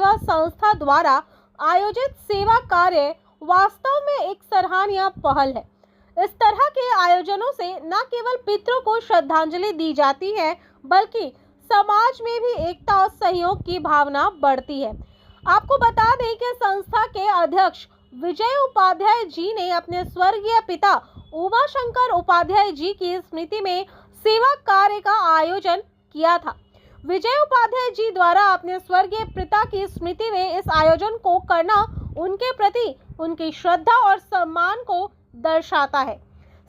सेवा संस्था द्वारा आयोजित सेवा कार्य वास्तव में एक सराहनीय पहल है। इस तरह के आयोजनों से न केवल पितरों को श्रद्धांजलि दी जाती है, बल्कि समाज में भी एकता और सहयोग की भावना बढ़ती है। आपको बता दें कि संस्था के अध्यक्ष विजय उपाध्याय जी ने अपने स्वर्गीय पिता उमा शंकर उपाध्याय जी की स्मृति में सेवा कार्य का आयोजन किया था। विजय उपाध्याय जी द्वारा अपने स्वर्गीय पिता की स्मृति में इस आयोजन को करना उनके प्रति उनकी श्रद्धा और सम्मान को दर्शाता है।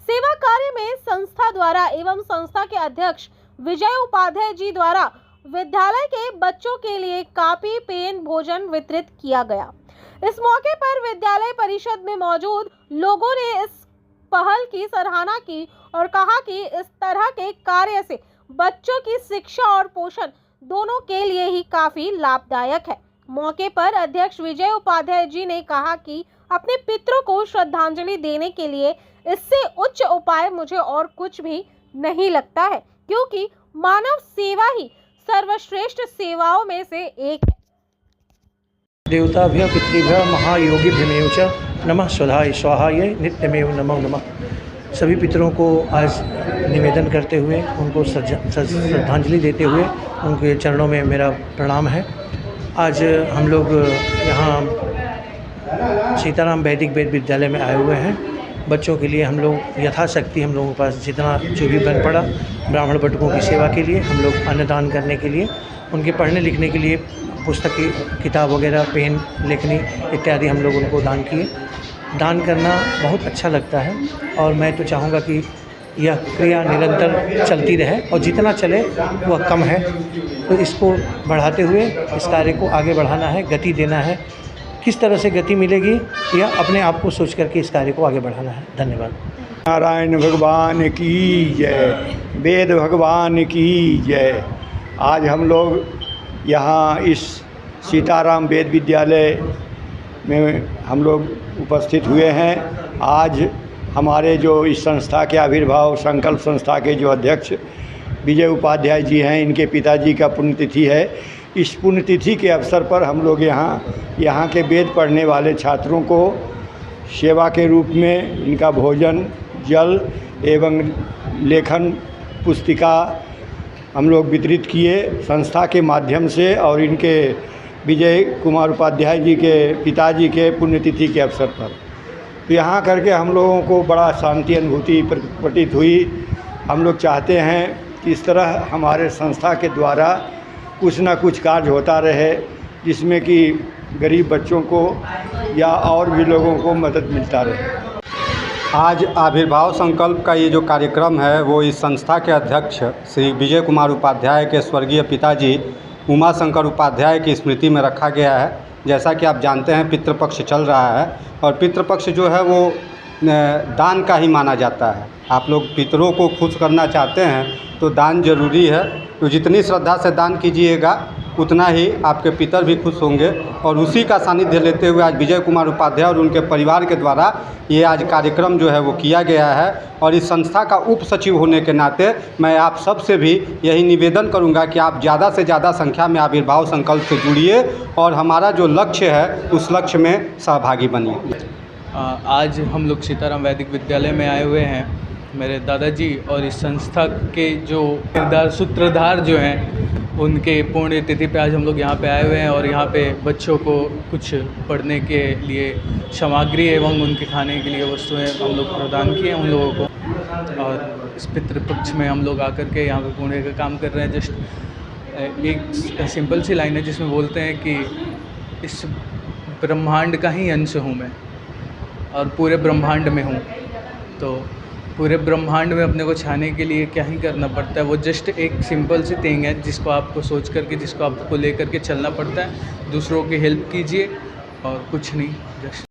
सेवा कार्य में संस्था द्वारा एवं संस्था के अध्यक्ष विजय उपाध्याय जी द्वारा विद्यालय के बच्चों के लिए कापी, पेन, भोजन वितरित किया गया। इस मौके पर विद्यालय परिषद में मौजूद लोगों ने इस पहल की सराहना की और कहा कि इस तरह के कार्य से बच्चों की शिक्षा और पोषण दोनों के लिए ही काफी लाभदायक है। मौके पर अध्यक्ष विजय उपाध्याय जी ने कहा कि अपने पितरों को श्रद्धांजलि देने के लिए इससे उच्च उपाय मुझे और कुछ भी नहीं लगता है, क्योंकि मानव सेवा ही सर्वश्रेष्ठ सेवाओं में से एक है। देवताभ्य पितृभ्य महायोगिभ्यमेव च नमः स्वधाय स्वाहाय नित्यमेव नमो नमः। सभी पितरों को आज निवेदन करते हुए, उनको श्रद्धांजलि देते हुए उनके चरणों में मेरा प्रणाम है। आज हम लोग यहाँ सीताराम वैदिक वेद विद्यालय में आए हुए हैं। बच्चों के लिए हम लोग यथाशक्ति हम लोगों के पास जितना जो भी बन पड़ा, ब्राह्मण बटुकों की सेवा के लिए हम लोग अन्नदान करने के लिए, उनके पढ़ने लिखने के लिए पुस्तक की किताब वगैरह, पेन, लेखनी इत्यादि हम लोग उनको दान किए। दान करना बहुत अच्छा लगता है और मैं तो चाहूँगा कि यह क्रिया निरंतर चलती रहे और जितना चले वह कम है, तो इसको बढ़ाते हुए इस कार्य को आगे बढ़ाना है, गति देना है। किस तरह से गति मिलेगी यह अपने आप को सोच करके इस कार्य को आगे बढ़ाना है। धन्यवाद। नारायण भगवान की जय, वेद भगवान की जय। आज हम लोग यहाँ इस सीताराम वेद विद्यालय में हम लोग उपस्थित हुए हैं। आज हमारे जो इस संस्था के आविर्भाव संकल्प संस्था के जो अध्यक्ष विजय उपाध्याय जी हैं, इनके पिताजी का पुण्यतिथि है। इस पुण्यतिथि के अवसर पर हम लोग यहाँ के वेद पढ़ने वाले छात्रों को सेवा के रूप में इनका भोजन, जल एवं लेखन पुस्तिका हम लोग वितरित किए संस्था के माध्यम से, और इनके विजय कुमार उपाध्याय जी के पिताजी के पुण्यतिथि के अवसर पर। तो यहाँ करके हम लोगों को बड़ा शांति अनुभूति प्रतीत हुई। हम लोग चाहते हैं कि इस तरह हमारे संस्था के द्वारा कुछ ना कुछ कार्य होता रहे, जिसमें कि गरीब बच्चों को या और भी लोगों को मदद मिलता रहे। आज आविर्भाव संकल्प का ये जो कार्यक्रम है वो इस संस्था के अध्यक्ष श्री विजय कुमार उपाध्याय के स्वर्गीय पिताजी उमा शंकर उपाध्याय की स्मृति में रखा गया है। जैसा कि आप जानते हैं पितृपक्ष चल रहा है और पितृपक्ष जो है वो दान का ही माना जाता है। आप लोग पितरों को खुश करना चाहते हैं तो दान जरूरी है, तो जितनी श्रद्धा से दान कीजिएगा उतना ही आपके पितर भी खुश होंगे। और उसी का सानिध्य लेते हुए आज विजय कुमार उपाध्याय और उनके परिवार के द्वारा ये आज कार्यक्रम जो है वो किया गया है। और इस संस्था का उप सचिव होने के नाते मैं आप सब से भी यही निवेदन करूंगा कि आप ज़्यादा से ज़्यादा संख्या में आविर्भाव संकल्प से जुड़िए और हमारा जो लक्ष्य है उस लक्ष्य में सहभागी बनिए। आज हम लोग सीताराम वैदिक विद्यालय में आए हुए हैं। मेरे दादाजी और इस संस्था के जो सूत्रधार जो हैं उनके पुण्य तिथि पे आज हम लोग यहाँ पे आए हुए हैं और यहाँ पे बच्चों को कुछ पढ़ने के लिए सामग्री एवं उनके खाने के लिए वस्तुएं हम लोग प्रदान किए उन लोगों को। और इस पितृपक्ष में हम लोग आकर के यहाँ पे पुण्य का काम कर रहे हैं। जस्ट एक सिंपल सी लाइन है जिसमें बोलते हैं कि इस ब्रह्मांड का ही अंश हूँ मैं और पूरे ब्रह्मांड में हूँ, तो पूरे ब्रह्मांड में अपने को छाने के लिए क्या ही करना पड़ता है। वो जस्ट एक सिंपल सी थिंग है जिसको आपको सोच करके, जिसको आपको लेकर के चलना पड़ता है। दूसरों की हेल्प कीजिए और कुछ नहीं, जस्ट